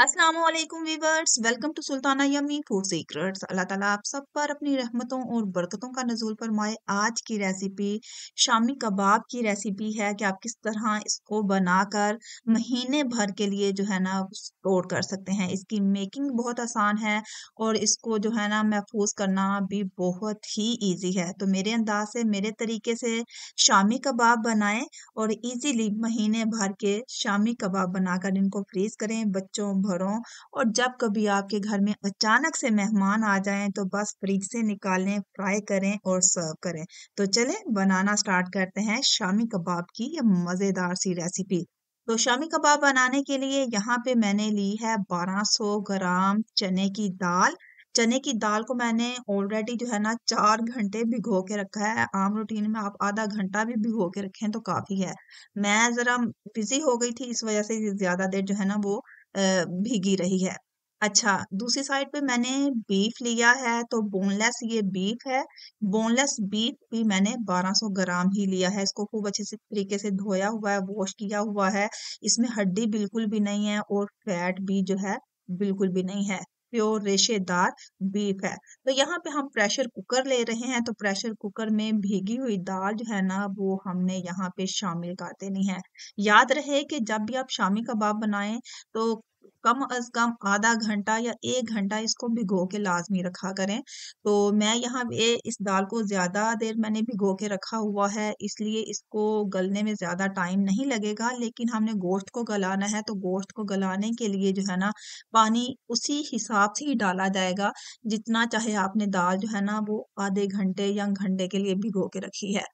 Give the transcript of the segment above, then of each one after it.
अस्सलाम वालेकुम viewers, welcome to Sultana yummy food secrets. Allah ताला आप सब पर अपनी रहमतों और बरकतों का नज़ूल फरमाए। आज की रेसिपी शामी कबाब की रेसिपी है कि आप किस तरह इसको बनाकर महीने भर के लिए जो है ना स्टोर कर सकते हैं। इसकी मेकिंग बहुत आसान है और इसको जो है ना महफूज करना भी बहुत ही इजी है। तो मेरे अंदाज से, मेरे तरीके से शामी कबाब बनाएं और इजीली महीने भर के शामी कबाब बनाकर इनको फ्रीज करें बच्चों भरों। और जब कभी आपके घर में अचानक से मेहमान आ जाएं तो बस फ्रिज से निकालें, फ्राई करें और सर्व करें। तो चलें बनाना स्टार्ट करते हैं शामी कबाब की ये मजेदार सी रेसिपी। तो शामी कबाब बनाने के लिए यहाँ पे मैंने ली है 1200 ग्राम चने की दाल। चने की दाल को मैंने ऑलरेडी जो है ना 4 घंटे भिगो के रखा है। आम रूटीन में आप आधा घंटा भी भिगो के रखें तो काफी है। मैं जरा बिजी हो गई थी, इस वजह से ये ज्यादा देर जो है ना वो भीगी रही है। अच्छा, दूसरी साइड पे मैंने बीफ लिया है, तो बोनलेस ये बीफ है। बोनलेस बीफ भी मैंने 1200 ग्राम ही लिया है। इसको खूब अच्छे से तरीके से धोया हुआ है, वॉश किया हुआ है। इसमें हड्डी बिल्कुल भी नहीं है और फैट भी जो है बिल्कुल भी नहीं है। प्योर रेशेदार बीफ है। तो यहाँ पे हम प्रेशर कुकर ले रहे हैं, तो प्रेशर कुकर में भीगी हुई दाल जो है ना वो हमने यहाँ पे शामिल कर देनी है। याद रहे कि जब भी आप शामी कबाब बनाएं तो कम अज कम आधा घंटा या 1 घंटा इसको भिगो के लाजमी रखा करें। तो मैं यहाँ पे इस दाल को ज्यादा देर मैंने भिगो के रखा हुआ है, इसलिए इसको गलने में ज्यादा टाइम नहीं लगेगा। लेकिन हमने गोश्त को गलाना है, तो गोश्त को गलाने के लिए जो है ना पानी उसी हिसाब से ही डाला जाएगा जितना चाहे आपने दाल जो है ना वो आधे घंटे या घंटे के लिए भिगो के रखी है।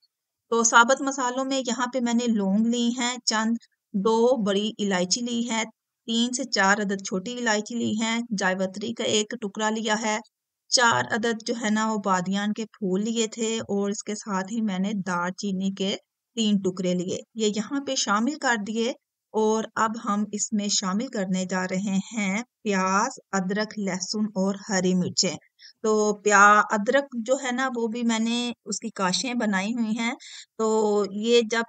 तो साबुत मसालों में यहाँ पे मैंने लौंग ली हैं चंद, 2 बड़ी इलायची ली है, 3 से 4 अदद छोटी इलायची ली हैं, जावित्री का एक टुकड़ा लिया है, 4 अदद जो है ना वो बादियान के फूल लिए थे और इसके साथ ही मैंने दालचीनी के 3 टुकड़े लिए, ये यहाँ पे शामिल कर दिए। और अब हम इसमें शामिल करने जा रहे हैं प्याज, अदरक, लहसुन और हरी मिर्चें। तो अदरक जो है ना वो भी मैंने उसकी काशें बनाई हुई हैं। तो ये जब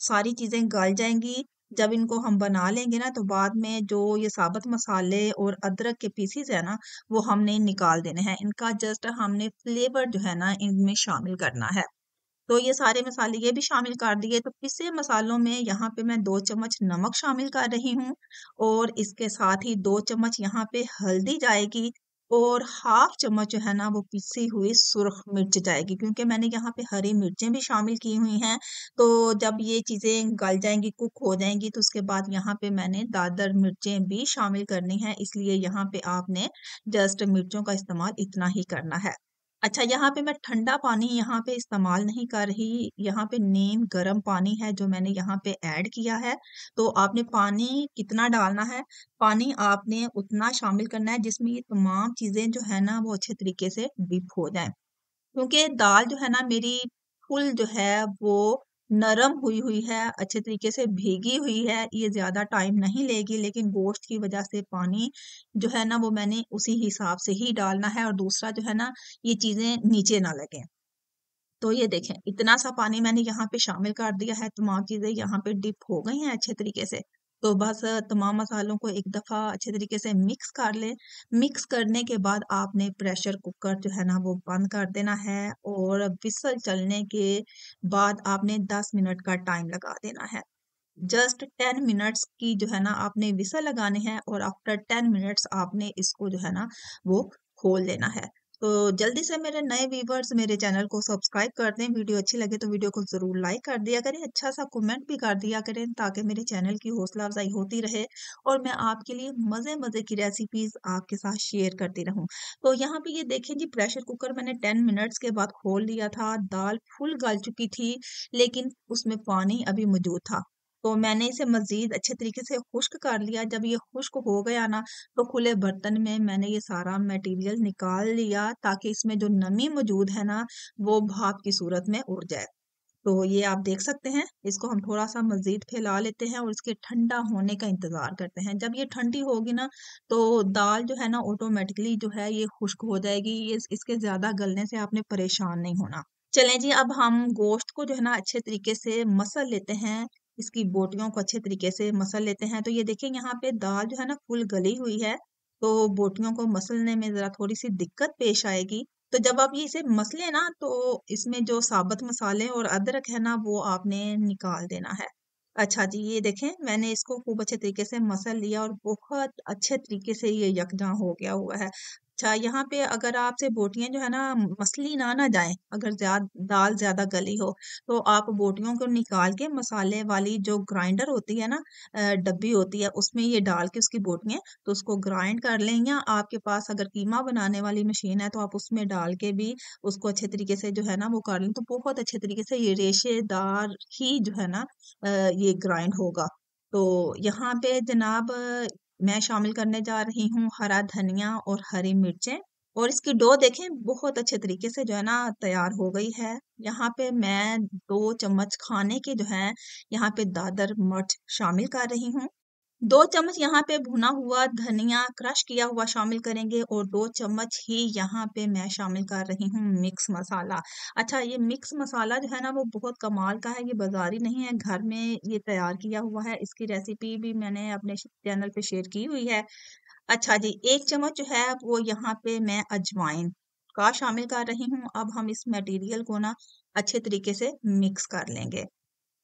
सारी चीजें गल जाएंगी, जब इनको हम बना लेंगे ना तो बाद में जो ये साबुत मसाले और अदरक के पीसीज है ना वो हमने निकाल देने हैं। इनका जस्ट हमने फ्लेवर जो है ना इनमें शामिल करना है। तो ये सारे मसाले ये भी शामिल कर दिए। तो पिसे मसालों में यहाँ पे मैं 2 चम्मच नमक शामिल कर रही हूँ और इसके साथ ही 2 चम्मच यहाँ पे हल्दी जाएगी और हाफ चम्मच जो है ना वो पिसी हुई सुर्ख मिर्च जाएगी, क्योंकि मैंने यहाँ पे हरी मिर्चें भी शामिल की हुई हैं। तो जब ये चीजें गल जाएंगी, कुक हो जाएंगी, तो उसके बाद यहाँ पे मैंने दादर मिर्चें भी शामिल करनी है, इसलिए यहाँ पे आपने जस्ट मिर्चों का इस्तेमाल इतना ही करना है। अच्छा, यहाँ पे मैं ठंडा पानी यहाँ पे इस्तेमाल नहीं कर रही, यहाँ पे नीम गर्म पानी है जो मैंने यहाँ पे ऐड किया है। तो आपने पानी कितना डालना है, पानी आपने उतना शामिल करना है जिसमें ये तमाम चीजें जो है ना वो अच्छे तरीके से डिप हो जाएं। क्योंकि दाल जो है ना मेरी फुल जो है वो नरम हुई हुई है, अच्छे तरीके से भीगी हुई है, ये ज्यादा टाइम नहीं लेगी। लेकिन गोश्त की वजह से पानी जो है ना वो मैंने उसी हिसाब से ही डालना है और दूसरा जो है ना ये चीजें नीचे ना लगे। तो ये देखें इतना सा पानी मैंने यहाँ पे शामिल कर दिया है, तमाम चीजें यहाँ पे डिप हो गई हैं अच्छे तरीके से। तो बस तमाम मसालों को एक दफा अच्छे तरीके से मिक्स कर ले। मिक्स करने के बाद आपने प्रेशर कुकर जो है ना वो बंद कर देना है और विसल चलने के बाद आपने 10 मिनट का टाइम लगा देना है। जस्ट 10 मिनट्स की जो है ना आपने विसल लगाने हैं और आफ्टर 10 मिनट्स आपने इसको जो है ना वो खोल देना है। तो जल्दी से मेरे नए व्यूवर्स मेरे चैनल को सब्सक्राइब कर दें, वीडियो अच्छी लगे तो वीडियो को जरूर लाइक कर दिया करें, अच्छा सा कमेंट भी कर दिया करें ताकि मेरे चैनल की हौसला अफजाई होती रहे और मैं आपके लिए मजे मजे की रेसिपीज आपके साथ शेयर करती रहूं। तो यहाँ पे ये देखें जी, प्रेशर कुकर मैंने 10 मिनट्स के बाद खोल लिया था, दाल फुल गल चुकी थी लेकिन उसमें पानी अभी मौजूद था। तो मैंने इसे मज़ीद अच्छे तरीके से खुश्क कर लिया। जब ये खुश्क हो गया ना, तो खुले बर्तन में मैंने ये सारा मटेरियल निकाल लिया ताकि इसमें जो नमी मौजूद है ना, वो भाप की सूरत में उड़ जाए। तो ये आप देख सकते हैं, इसको हम थोड़ा-सा मज़ीद फैला लेते हैं और इसके ठंडा होने का इंतज़ार करते हैं। जब ये ठंडी होगी ना, तो दाल जो है ना ऑटोमेटिकली जो है ये खुश्क हो जाएगी। ये इसके ज़्यादा गलने से आपने परेशान नहीं होना। चलें जी, अब हम गोश्त को जो है ना अच्छे तरीके से मसल लेते हैं। इसकी बोटियों को अच्छे तरीके से मसल लेते हैं। तो ये देखिए यहाँ पे दाल जो है ना फुल गली हुई है, तो बोटियों को मसलने में ज़रा थोड़ी-सी दिक्कत पेश आएगी। तो जब आप ये इसे मसलें ना तो इसमें जो साबुत मसाले और अदरक है ना वो आपने निकाल देना है। अच्छा जी, ये देखें मैंने इसको खूब अच्छे तरीके से मसल लिया और बहुत अच्छे तरीके से ये यकजां हो गया हुआ है। अच्छा, यहाँ पे अगर आपसे बोटियाँ जो है ना मसली ना जाएँ, अगर दाल ज़्यादा गली हो, तो आप बोटियों को निकाल के मसाले वाली जो ग्राइंडर होती है ना डब्बी होती है, उसमें ये डाल के उसकी बोटियाँ तो उसको ग्राइंड कर लें, या आपके पास अगर कीमा बनाने वाली मशीन है, तो आप उसमें डाल के भी उसको अच्छे तरीके से जो है ना वो कर लें, तो बहुत अच्छे तरीके से ये रेशेदार ही जो है ना ये ग्राइंड होगा। तो यहाँ पे जनाब मैं शामिल करने जा रही हूँ हरा धनिया और हरी मिर्चें, और इसकी डो देखें बहुत अच्छे तरीके से जो है ना तैयार हो गई है। यहाँ पे मैं 2 चम्मच खाने के जो हैं यहाँ पे दादर मिर्च शामिल कर रही हूँ। 2 चम्मच यहाँ पे भुना हुआ धनिया क्रश किया हुआ शामिल करेंगे, और 2 चम्मच ही यहाँ पे मैं शामिल कर रही हूँ मिक्स मसाला। अच्छा, ये मिक्स मसाला जो है ना वो बहुत कमाल का है, ये बाज़ारी नहीं है, घर में ये तैयार किया हुआ है। इसकी रेसिपी भी मैंने अपने चैनल पे शेयर की हुई है। अच्छा जी, 1 चम्मच जो है वो यहाँ पे मैं अजवाइन का शामिल कर रही हूँ। अब हम इस मटेरियल को ना अच्छे तरीके से मिक्स कर लेंगे।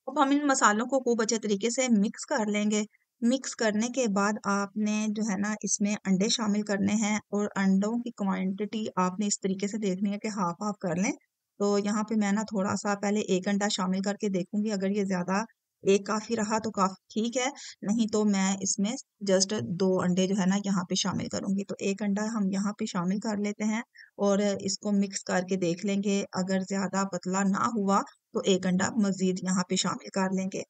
अब हम इन मसालों को खूब अच्छे तरीके से मिक्स कर लेंगे। मिक्स करने के बाद आपने जो है ना इसमें अंडे शामिल करने हैं, और अंडों की क्वांटिटी आपने इस तरीके से देखनी है कि हाफ हाफ कर लें। तो यहाँ पे मैं ना थोड़ा सा पहले 1 अंडा शामिल करके देखूंगी, अगर ये ज्यादा एक काफी रहा तो काफी ठीक है, नहीं तो मैं इसमें जस्ट 2 अंडे जो है ना यहाँ पे शामिल करूंगी। तो 1 अंडा हम यहाँ पे शामिल कर लेते हैं, और इसको मिक्स करके देख लेंगे। अगर ज्यादा पतला ना हुआ तो 1 अंडा मज़ीद यहाँ पे शामिल कर लेंगे।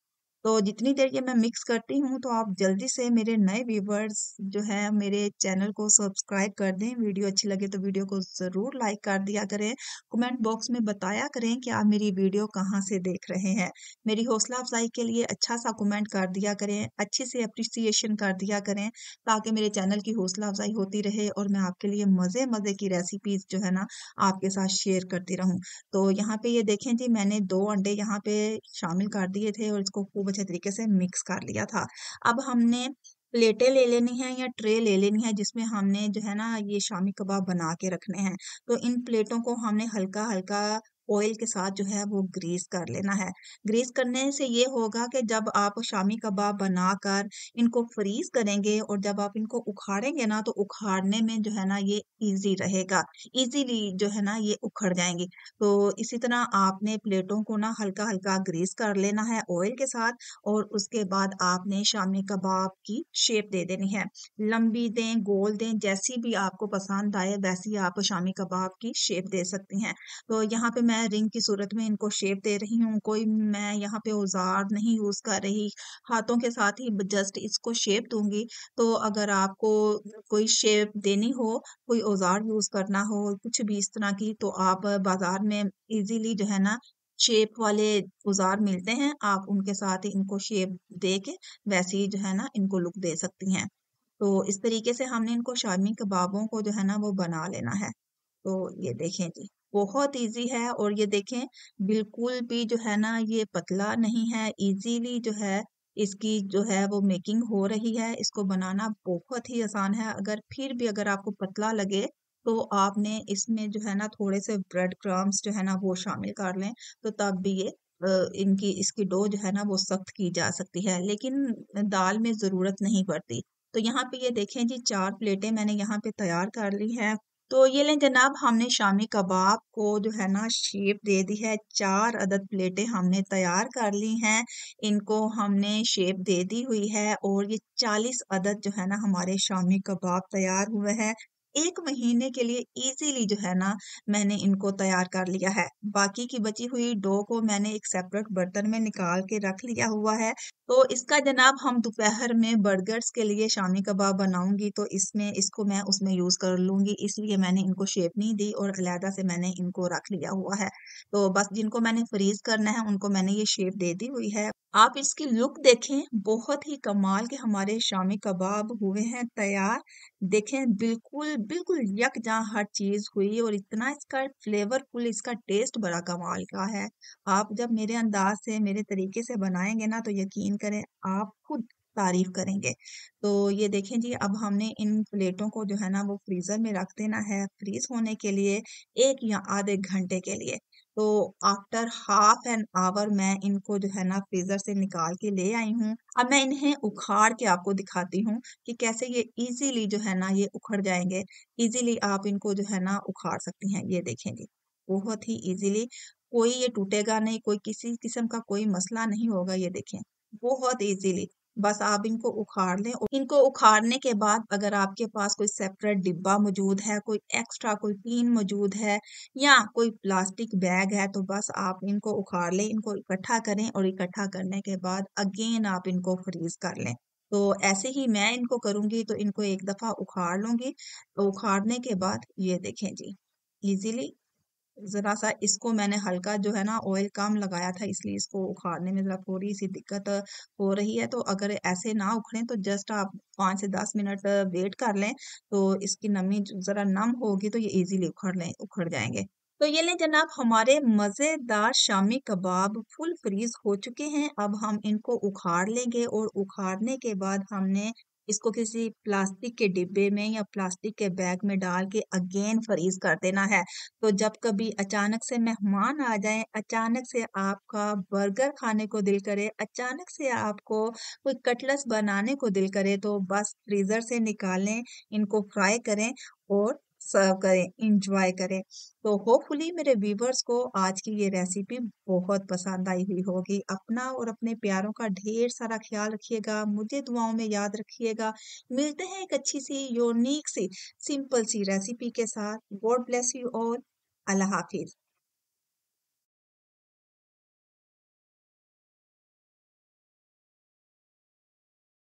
तो जितनी देर ये मैं मिक्स करती हूँ, तो आप जल्दी से मेरे नए व्यूवर्स जो हैं मेरे चैनल को सब्सक्राइब कर दें। वीडियो अच्छी लगे तो वीडियो को ज़रूर लाइक कर दिया करें। कमेंट बॉक्स में बताया करें कि आप मेरी वीडियो कहाँ से देख रहे हैं। मेरी हौसला अफजाई के लिए अच्छा सा कमेंट कर दिया करें, अच्छी से अप्रिसिएशन कर दिया करें, ताकि मेरे चैनल की हौसला अफजाई होती रहे और मैं आपके लिए मज़े-मज़े की रेसिपीज़ जो है ना आपके साथ शेयर करती रहूँ। तो यहाँ पे ये देखें जी, मैंने 2 अंडे यहाँ पे शामिल कर दिए थे और इसको खूब अच्छे तरीके से मिक्स कर लिया था। अब हमने प्लेटें ले लेनी है या ट्रे ले लेनी है, जिसमें हमने जो है ना ये शामी कबाब बना के रखने हैं। तो इन प्लेटों को हमने हल्का-हल्का ऑयल के साथ जो है वो ग्रीस कर लेना है। ग्रीस करने से ये होगा कि जब आप शामी कबाब बनाकर इनको फ्रीज़ करेंगे और जब आप इनको उखाड़ेंगे ना, तो उखाड़ने में जो है ना ये ईज़ी रहेगा। ईज़िली जो है ना ये उखड़ जाएँगी। तो इसी तरह आपने प्लेटों को ना हल्का-हल्का ग्रीस कर लेना है ऑयल के साथ, और उसके बाद आपने शामी कबाब की शेप दे देनी है। लंबी दें, गोल दें, जैसी भी आपको पसंद आए वैसी आप शामी कबाब की शेप दे सकती हैं। तो यहाँ पे मैं रिंग की सूरत में इनको शेप दे रही हूँ। कोई मैं यहाँ पे औज़ार नहीं यूज़ कर रही, हाथों के साथ ही जस्ट इसको शेप दूँगी। तो अगर आपको कोई शेप देनी हो, कोई औज़ार यूज़ करना हो, कुछ भी इस तरह की, तो आप बाज़ार में इज़िली जो है ना शेप वाले औज़ार मिलते हैं, आप उनके साथ ही इनको शेप दे के वैसे ही जो है ना इनको लुक दे सकती हैं। तो इस तरीके से हमने इनको शामी कबाबों को जो है ना वो बना लेना है। तो ये देखें जी, बहुत ईज़ी है, और ये देखें बिल्कुल भी जो है ना ये पतला नहीं है, ईज़िली जो है इसकी जो है वो मेकिंग हो रही है। इसको बनाना बहुत ही आसान है। अगर फिर भी अगर आपको पतला लगे, तो आपने इसमें जो है ना थोड़े से ब्रेड क्रम्स जो है ना वो शामिल कर लें, तो तब भी ये इनकी इसकी डो जो है ना वो सख्त की जा सकती है, लेकिन दाल में ज़रूरत नहीं पड़ती। तो यहाँ पे ये देखें जी, 4 प्लेटें मैंने यहाँ पे तैयार कर ली हैं। तो ये लें जनाब, हमने शामी कबाब को जो है ना शेप दे दी है। 4 अदद प्लेटें हमने तैयार कर ली हैं। इनको हमने शेप दे दी हुई है, और ये 40 अदद जो है ना हमारे शामी कबाब तैयार हुए हैं। 1 महीने के लिए इजीली जो है ना मैंने इनको तैयार कर लिया है। बाकी की बची हुई डो को मैंने एक सेपरेट बर्तन में निकाल के रख लिया हुआ है। तो इसका जनाब हम दोपहर में बर्गर्स के लिए शामी कबाब बनाऊंगी, तो इसमें इसको मैं उसमें यूज कर लूंगी, इसलिए मैंने इनको शेप नहीं दी और अलहदा से मैंने इनको रख लिया हुआ है। तो बस जिनको मैंने फ्रीज करना है उनको मैंने ये शेप दे दी हुई है। आप इसकी लुक देखें, बहुत ही कमाल के हमारे शामी कबाब हुए हैं तैयार। देखें बिल्कुल, बिल्कुल यकजां हर चीज़ हुई और इतना इसका फ्लेवरफुल इसका टेस्ट बड़ा कमाल का है। आप जब मेरे अंदाज़ से, मेरे तरीके से बनाएँगे ना तो यकीन करें आप खुद तारीफ़ करेंगे। तो ये देखें जी अब हमने इन प्लेटों को जो है ना वो फ्रीज़र में रख देना है फ्रीज़ होने के लिए 1 या आधे घंटे के लिए। तो आफ्टर हाफ एन आवर मैं इनको जो है ना फ्रीज़र से निकाल के ले आई हूँ। अब मैं इन्हें उखाड़ के आपको दिखाती हूँ कि कैसे ये इजीली जो है ना ये उखड़ जाएँगे। इजीली आप इनको जो है ना उखाड़ सकती हैं। ये देखें जी, बहुत ही इजीली कोई ये टूटेगा नहीं, कोई किसी किस्म का कोई मसला नहीं होगा ये देखें, बहुत इजीली। बस आप इनको उखाड़ लें और इनको उखाड़ने के बाद अगर आपके पास कोई सेपरेट डिब्बा मौजूद है, कोई एक्स्ट्रा कोई टीन मौजूद है या कोई प्लास्टिक बैग है तो बस आप इनको उखाड़ लें, इनको इकट्ठा करें और इकट्ठा करने के बाद अगेन आप इनको फ्रीज़ कर लें। तो ऐसे ही मैं इनको करूँगी तो इनको एक दफ़ा उखाड़ लूँगी, तो उखाड़ने के बाद ये देखें जी, ईज़िली ज़रा-सा इसको मैंने हल्का जो है ना ऑयल कम लगाया था इसलिए इसको उखाड़ने में ज़रा थोड़ी-सी दिक्कत हो रही है। तो अगर ऐसे ना उखड़ें तो जस्ट आप 5 से 10 मिनट वेट कर लें, तो इसकी नमी ज ज़रा नम होगी तो ये ईज़िली उखड़ जाएँगे। तो ये लें जनाब हमारे मज़ेदार शामी कबाब फुल फ्रीज़ हो चुके हैं। अब हम इनको उखाड़ लेंगे और उखाड़ने के बाद हमने इसको किसी प्लास्टिक के डिब्बे में या प्लास्टिक के बैग में डाल के अगेन फ्रीज़ कर देना है। तो जब कभी अचानक से मेहमान आ जाएँ, अचानक से आपका बर्गर खाने को दिल करे, अचानक से आपको कोई कटलेट्स बनाने को दिल करे, तो बस फ्रीज़र से निकालें, इनको फ्राई करें और सर्व करें, एन्जॉय करें। तो होपफुली मेरे व्यूअर्स को आज की ये रेसिपी बहुत पसंद आई हुई होगी। अपना और अपने प्यारों का ढेर सारा ख़्याल रखिएगा, मुझे दुआओं में याद रखिएगा। मिलते हैं एक अच्छी-सी, यूनिक सी, सिंपल सी रेसिपी के साथ। God bless you all. Allah हाफिज़।